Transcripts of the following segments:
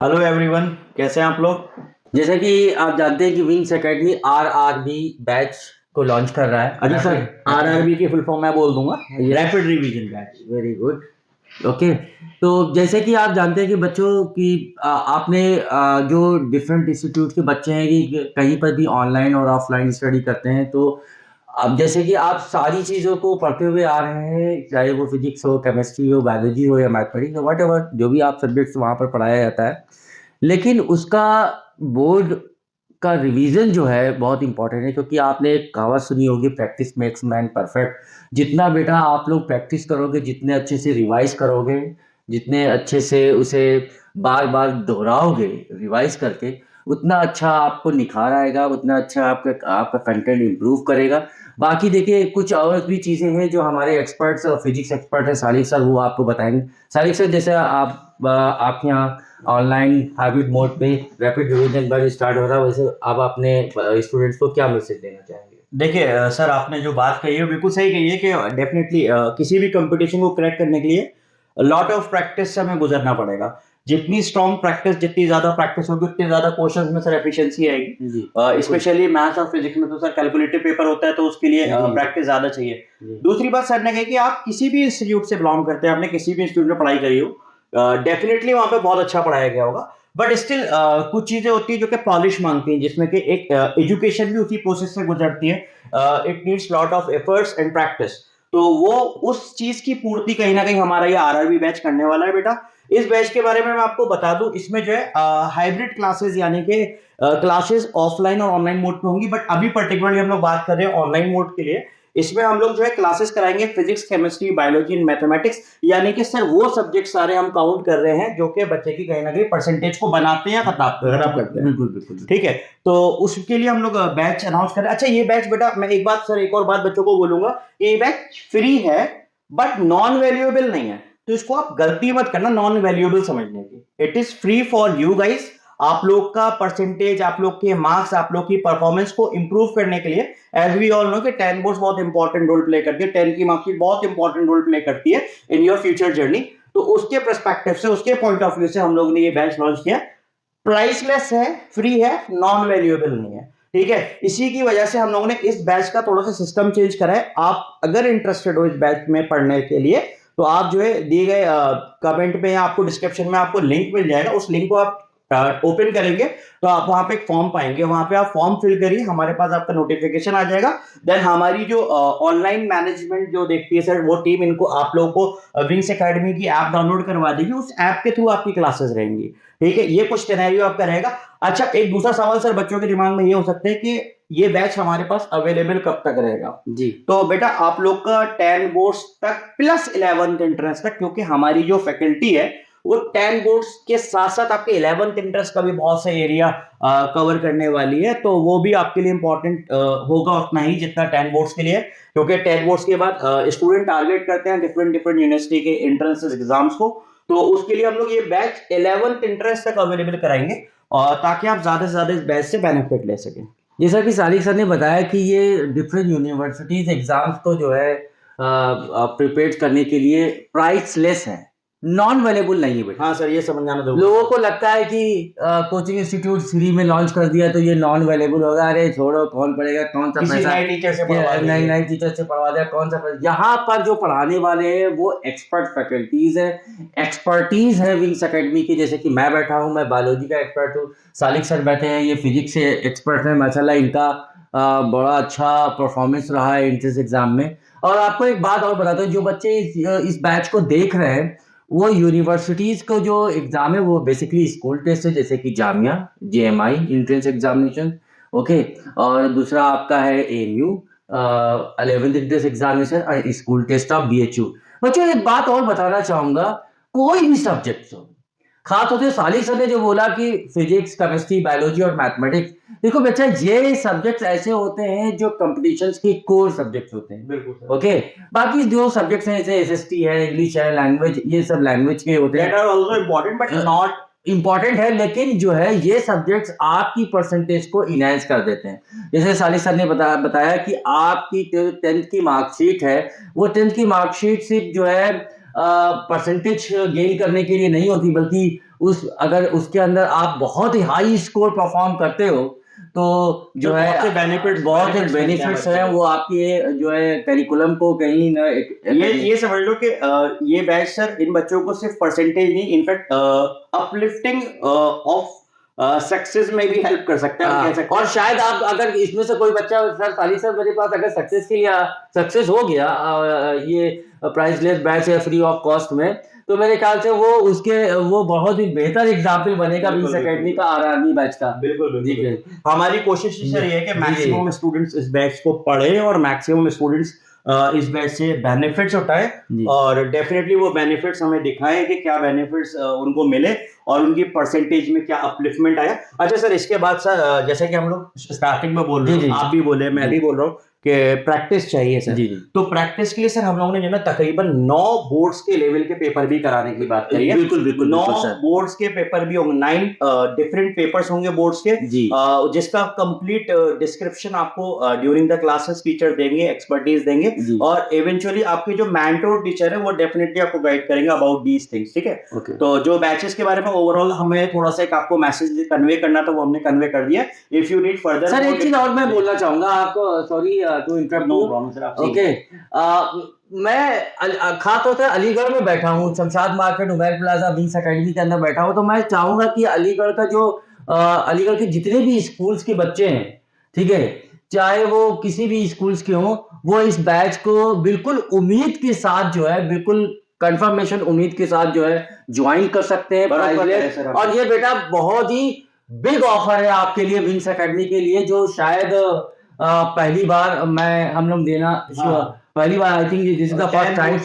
Hello everyone, कैसे हैं आप लोग। जैसा कि आप जानते हैं कि विंग्स एकेडमी आरआरबी बैच को लॉन्च कर रहा है। अभी सर आरआरबी की फुल फॉर्म मैं बोल दूंगा, rapid revision batch. Very good. Okay. तो जैसे कि आप जानते हैं कि बच्चों की आपने जो डिफरेंट इंस्टीट्यूट के बच्चे हैं कि कहीं पर भी ऑनलाइन और ऑफलाइन स्टडी करते हैं, तो अब जैसे कि आप सारी चीज़ों को पढ़ते हुए आ रहे हैं, चाहे वो फिजिक्स हो, केमिस्ट्री हो, बायोलॉजी हो या मैथमेटिक्स हो, वट एवर जो भी आप सब्जेक्ट्स वहाँ पर पढ़ाया जाता है, लेकिन उसका बोर्ड का रिवीजन जो है बहुत इंपॉर्टेंट है, क्योंकि आपने एक कहावत सुनी होगी, प्रैक्टिस मेक्स मैन परफेक्ट। जितना बेटा आप लोग प्रैक्टिस करोगे, जितने अच्छे से रिवाइज करोगे, जितने अच्छे से उसे बार बार दोहराओगे रिवाइज करके, उतना अच्छा आपको निखार आएगा, उतना अच्छा आपका आपका कंटेंट इम्प्रूव करेगा। बाकी देखिए, कुछ और भी चीज़ें हैं जो हमारे एक्सपर्ट्स, फिजिक्स एक्सपर्ट है सालिक सर, वो आपको बताएंगे। सालिक सर, जैसे आपके यहाँ ऑनलाइन हाइब्रिड मोड पे रैपिड रिवीजन बैच स्टार्ट हो रहा है, वैसे आप अपने स्टूडेंट्स को क्या मैसेज देना चाहेंगे? देखिए सर, आपने जो बात कही है बिल्कुल सही कही है कि डेफिनेटली किसी भी कंपटीशन को क्रैक करने के लिए लॉट ऑफ प्रैक्टिस से हमें गुजरना पड़ेगा। जितनी स्ट्रॉन्ग प्रैक्टिस, जितनी ज्यादा प्रैक्टिस होगी, उतनी ज्यादा क्वेश्चंस में सर एफिशिएंसी आएगी। जी। स्पेशली मैथ्स और फिजिक्स में तो सर कैलकुलेटिव पेपर होता है, तो उसके लिए जी। प्रैक्टिस ज्यादा चाहिए। जी। दूसरी बात सर ने कही कि आप किसी भी इंस्टीट्यूट से बिलोंग करते हैं, आपने किसी भी इंस्टीट्यूट में पढ़ाई करी हो, डेफिनेटली वहां पे बहुत अच्छा पढ़ाया गया होगा। बट स्टिल कुछ चीजें होती है जो कि पॉलिश मांगती हैं, जिसमें कि एक एजुकेशन भी उसी प्रोसेस से गुजरती है। It needs lot of efforts and practice. तो वो उस चीज की पूर्ति कहीं ना कहीं हमारा ये आरआरबी बैच करने वाला है बेटा। इस बैच के बारे में मैं आपको बता दूं, इसमें जो है हाइब्रिड क्लासेस, यानी कि क्लासेस ऑफलाइन और ऑनलाइन मोड पे होंगी, बट अभी पर्टिकुलरली हम लोग बात कर रहे हैं ऑनलाइन मोड के लिए। इसमें हम लोग जो है क्लासेस कराएंगे physics, chemistry, biology and mathematics. यानी कि सर वो सब्जेक्ट सारे हम काउंट कर रहे हैं जो कि बच्चे की कहीं ना कहीं परसेंटेज को बनाते हैं या खराब करते हैं। बिल्कुल बिल्कुल। ठीक है। तो उसके लिए हम लोग बैच अनाउंस कर रहे हैं। अच्छा, ये बैच बेटा, मैं एक बात सर, एक और बात बच्चों को बोलूंगा, ये बैच फ्री है बट नॉन वैल्यूएबल नहीं है। तो इसको आप गलती मत करना नॉन वैल्यूएबल समझने की। It is free for you guys. आप लोग का परसेंटेज, आप लोग के मार्क्स, आप लोग की परफॉर्मेंस को इंप्रूव करने के लिए, एज वी ऑल नो कि 10 बोर्ड्स बहुत इंपॉर्टेंट रोल प्ले करती है, 10 की मार्क्सशीट बहुत इंपॉर्टेंट रोल प्ले करती है इन योर फ्यूचर जर्नी। तो उसके परस्पेक्टिव से, उसके पॉइंट ऑफ व्यू से हम लोग ने ये बैच लॉन्च किया। प्राइसलेस है, फ्री है, नॉन वैल्यूएबल नहीं है। ठीक है। इसी की वजह से हम लोगों ने इस बैच का थोड़ा सा सिस्टम चेंज करा है। आप अगर इंटरेस्टेड हो इस बैच में पढ़ने के लिए, तो आप जो है दिए गए कमेंट में या आपको डिस्क्रिप्शन में आपको लिंक मिल जाएगा। उस लिंक को आप ओपन करेंगे तो आप वहां पे एक फॉर्म पाएंगे, वहां पे आप फॉर्म फिल करिए, हमारे पास आपका नोटिफिकेशन आ जाएगा। देन हमारी जो ऑनलाइन मैनेजमेंट जो देखती है सर, वो टीम इनको, आप लोगों को विंग्स एकेडमी की ऐप डाउनलोड करवा देगी। उस ऐप के थ्रू आपकी क्लासेस रहेंगी। ठीक है, ये कुछ सिनेरियो आपका रहेगा। अच्छा, एक दूसरा सवाल सर बच्चों के दिमाग में ये हो सकता है कि ये बैच हमारे पास अवेलेबल कब तक रहेगा। जी। तो बेटा, आप लोग का 10 बोर्ड्स तक प्लस 11th इंट्रेंस तक, क्योंकि हमारी जो फैकल्टी है वो 10 बोर्ड्स के साथ साथ आपके 11th इंट्रेंस का भी बहुत सा एरिया कवर करने वाली है। तो वो भी आपके लिए इंपॉर्टेंट होगा उतना ही जितना 10 बोर्ड्स के लिए है। क्योंकि 10 बोर्ड्स के बाद स्टूडेंट टारगेट करते हैं डिफरेंट डिफरेंट यूनिवर्सिटी के एंट्रेंस एग्जाम्स को। तो उसके लिए हम लोग ये बैच 11th इंट्रेंस तक अवेलेबल कराएंगे, और ताकि आप ज्यादा से ज्यादा इस बैच से बेनिफिट ले सकें। जैसा कि सालिक सर ने बताया कि ये डिफरेंट यूनिवर्सिटीज एग्जाम्स को जो है प्रिपेयर करने के लिए प्राइसलेस है, नॉन अवेलेबल नहीं है बेटा। हाँ सर, ये समझ आना जरूरी लोगों है। को लगता है कि कोचिंग इंस्टीट्यूट फ्री में लॉन्च कर दिया तो ये नॉन अवेलेबल होगा, अरे छोड़ो, कौन पढ़ेगा, कौन सा किसी पैसा, नए टीचर से पढ़वा नई देंगे। नई टीचर से पढ़वा दिया, कौन सा पैसा। यहाँ पर जो पढ़ाने वाले हैं वो एक्सपर्ट फैकल्टीज है, एक्सपर्टीज है विंग्स एकेडमी की। जैसे कि मैं बैठा हूँ, मैं बायोलॉजी का एक्सपर्ट हूँ, सालिक सर बैठे हैं, ये फिजिक्स से एक्सपर्ट है, माशाल्लाह इनका बड़ा अच्छा परफॉर्मेंस रहा है एंट्रेंस एग्जाम में। और आपको एक बात और बताता हूँ, जो बच्चे इस बैच को देख रहे हैं, वो यूनिवर्सिटीज को जो एग्जाम है वो बेसिकली स्कूल टेस्ट है, जैसे कि Jamia, JMI entrance examination. Okay. और दूसरा आपका है एएमयू 11th एंट्रेंस एग्जामिनेशन और स्कूल टेस्ट ऑफ बीएचयू। बच्चों, एक बात और बताना चाहूंगा, कोई भी सब्जेक्ट हो, खास तौर से सालिक सर ने जो बोला कि फिजिक्स, केमिस्ट्री, बायोलॉजी और मैथमेटिक्स, देखो बच्चा, ये सब्जेक्ट्स ऐसे होते हैं जो कंपटीशंस की कोर सब्जेक्ट्स होते हैं। बिल्कुल। ओके। बाकी जो सब्जेक्ट्स हैं जैसे एसएसटी है, इंग्लिश है, लैंग्वेज, ये सब लैंग्वेज के होते दैट हैं, are also important but not important है, लेकिन जो है ये सब्जेक्ट्स आपकी परसेंटेज को इनहेंस कर देते हैं। जैसे सालिक सर ने बताया कि आपकी 10th की मार्कशीट है, वो 10th की मार्कशीट सिर्फ जो है परसेंटेज गेन करने के लिए नहीं होती, बल्कि उस अगर उसके अंदर आप बहुत ही हाई स्कोर परफॉर्म करते हो तो जो है बहुत से बेनिफिट्स हैं वो आपके जो है करिकुलम को कहीं ना ये समझ लो कि ये बैच सर इन बच्चों को सिर्फ परसेंटेज नहीं, इनफैक्ट अपलिफ्टिंग ऑफ सक्सेस में भी हेल्प कर सकता है, कह सकते हैं। और शायद आप अगर इसमें से कोई बच्चा सर साली सर मेरे पास अगर सक्सेस हो गया ये प्राइसलेस बैच या फ्री ऑफ कॉस्ट में, तो मेरे ख्याल से वो बहुत ही बेहतर एग्जाम्पल बनेगा बीस एकेडमी का आरआरबी बैच का। बिल्कुल। हमारी कोशिश सर ये है कि मैक्सिमम स्टूडेंट्स इस बैच को पढ़े और मैक्सिमम स्टूडेंट्स इस बैच से बेनिफिट्स उठाए, और डेफिनेटली वो बेनिफिट्स हमें दिखाएं कि क्या बेनिफिट्स उनको मिले और उनकी परसेंटेज में क्या अपलिफ्टमेंट आया। अच्छा सर, इसके बाद सर जैसे कि हम लोग स्टार्टिंग में बोल रहे हैं, आप भी बोले, मैं भी बोल रहा हूँ कि प्रैक्टिस चाहिए सर। तो प्रैक्टिस के लिए सर हम लोगों ने जो ना तकरीबन 9 बोर्ड्स के लेवल के पेपर भी कराने की बात करी है। बिल्कुल 9 बोर्ड्स के पेपर भी होंगे, 9 डिफरेंट पेपर्स होंगे बोर्ड्स के, जिसका कंप्लीट डिस्क्रिप्शन आपको ड्यूरिंग द क्लासेस टीचर देंगे, एक्सपर्टीज देंगे, और इवेंचुअली आपके जो मेंटर टीचर है वो डेफिनेटली आपको गाइड करेंगे अबाउट दीज थिंग्स, ठीक है। तो जो बैचेस के बारे में ओवरऑल हमें थोड़ा सा एक आपको मैसेज कन्वे करना था, वो हमने कन्वे कर दिया। If you need further sir एक चीज और मैं बोलना चाहूंगा आपको, sorry to interrupt. No problem sir, आप ओके, मैं खासतौर से अलीगढ़ में बैठा हूँ, Shamshad market, Umair plaza, wings academy के अंदर बैठा हूँ, तो मैं चाहूंगा कि अलीगढ़ का जो अलीगढ़ के जितने भी स्कूल्स के बच्चे हैं, ठीक है, चाहे वो किसी भी स्कूल्स के हों, वो इस बैच को बिल्कुल उम्मीद के साथ जो है, बिल्कुल कंफर्मेशन उम्मीद के साथ जो है ज्वाइन कर सकते हैं। और ये बेटा बहुत ही बिग ऑफर है आपके लिए, विंग्स एकेडमी के लिए, जो शायद पहली बार हम लोग देना, पहली बार I think this is the first time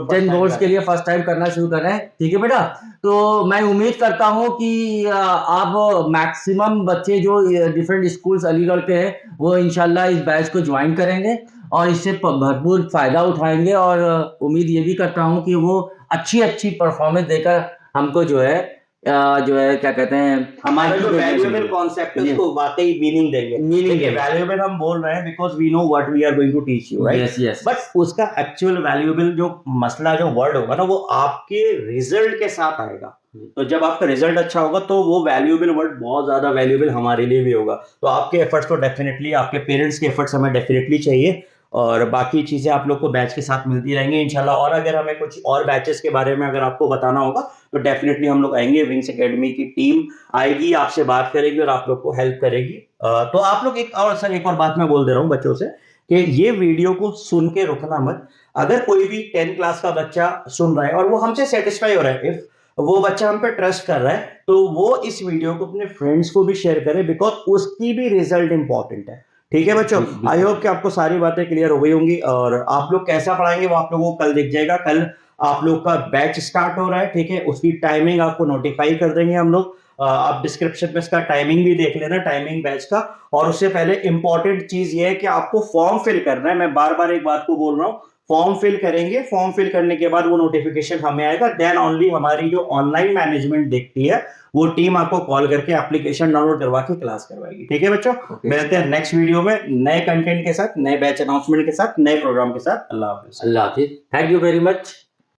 10 boards के लिए फर्स्ट टाइम करना शुरू कर रहे हैं, ठीक है बेटा। तो मैं उम्मीद करता हूं कि आप मैक्सिमम बच्चे जो डिफरेंट स्कूल्स अलीगढ़ के हैं वो इंशाल्लाह इस बैच को ज्वाइन करेंगे और इससे भरपूर फायदा उठाएंगे, और उम्मीद ये भी करता हूं कि वो अच्छी परफॉर्मेंस देकर हमको जो है क्या कहते हैं, हमारा जो वैल्यूएबल कॉन्सेप्ट है उसको वाकई मीनिंग देंगे। वैल्यूएबल हम बोल रहे हैं because we know what we are going to teach you, right? Yes. But उसका एक्चुअल वैल्यूएबल जो मसला, जो वर्ड होगा ना, वो आपके रिजल्ट के साथ आएगा। तो जब आपका रिजल्ट अच्छा होगा तो वो वैल्यूएबल वर्ड बहुत ज्यादा वैल्यूएबल हमारे लिए भी होगा। तो आपके एफर्ट्स तो डेफिनेटली, आपके पेरेंट्स के एफर्ट्स हमें डेफिनेटली चाहिए, और बाकी चीजें आप लोग को बैच के साथ मिलती रहेंगी इंशाल्लाह। और अगर हमें कुछ और बैचेस के बारे में अगर आपको बताना होगा तो डेफिनेटली हम लोग आएंगे, विंग्स एकेडमी की टीम आएगी, आपसे बात करेगी और आप लोग को हेल्प करेगी। तो आप लोग एक और बात मैं बोल दे रहा हूँ बच्चों से कि ये वीडियो को सुन के रुकना मत। अगर कोई भी 10th क्लास का बच्चा सुन रहा है और वो हमसे सेटिस्फाई हो रहा है, इफ वो बच्चा हम पे ट्रस्ट कर रहा है, तो वो इस वीडियो को अपने फ्रेंड्स को भी शेयर करे, बिकॉज उसकी भी रिजल्ट इंपॉर्टेंट है, ठीक है बच्चों। आई होप कि आपको सारी बातें क्लियर हो गई होंगी, और आप लोग कैसा पढ़ाएंगे वो आप लोगों को कल दिख जाएगा। कल आप लोग का बैच स्टार्ट हो रहा है, ठीक है, उसकी टाइमिंग आपको नोटिफाई कर देंगे हम लोग। आप डिस्क्रिप्शन में इसका टाइमिंग भी देख लेना, टाइमिंग बैच का। और उससे पहले इंपॉर्टेंट चीज ये है कि आपको फॉर्म फिल करना है। मैं बार बार एक बात को बोल रहा हूँ, फॉर्म फिल करेंगे, फॉर्म फिल करने के बाद वो नोटिफिकेशन हमें आएगा, देन ओनली हमारी जो ऑनलाइन मैनेजमेंट देखती है वो टीम आपको कॉल करके एप्लीकेशन डाउनलोड करवा के क्लास करवाएगी, ठीक है बच्चों। मिलते हैं नेक्स्ट वीडियो में नए कंटेंट के साथ, नए बैच अनाउंसमेंट के साथ, नए प्रोग्राम के साथ। अल्लाह हाफिज। Thank you very much.